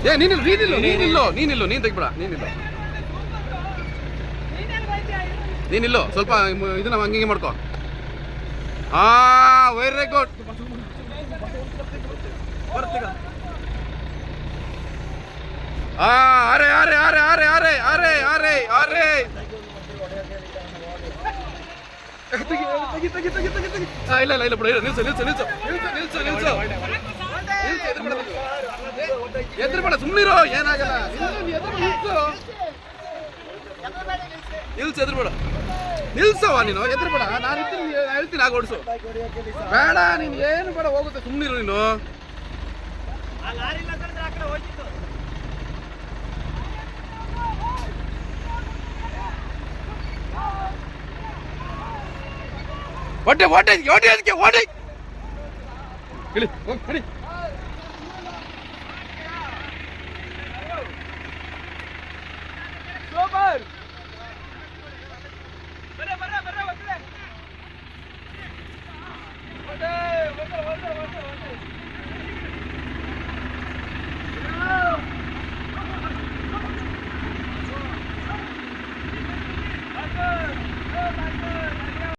ಏ ನೀನ್ ತೆಗಿಬೇಡ ನೀನಿಲ್ಲೋ ಸ್ವಲ್ಪ ಇದನ್ನ ಹಂಗೆ ಮಾಡ್ಕೋ. Very good. ಅರೆ ಅರೆ ಅರೆ ಅರೆ ಅರೆ ಅರೆ ಅರೆ ಅರೆ ಇಲ್ಲ ಬಿಡ ನಿಲ್ಸು ಎದ್ರಬೇಡ ಸುಮ್ಮನಿರೋ ಏನಾಗಲ್ಲ. ನಿಲ್ಸು ಎದ್ರಬೇಡ ನಿಲ್ಸವ ನೀನು ಎದ್ರಬೇಡ. ನಾನು ಹೇಳ್ತೀನಿ ಆಗ ಓಡಿಸು. ಬೇಡ ನೀನು ಏನು ಬೇಡ ಹೋಗುತ್ತೆ ಸುಮ್ಮನಿರು ನೀನು. ಓಟೆ ಅದಕ್ಕೆ ಓಡಿ ಇಳಿ ಹೋಗಿ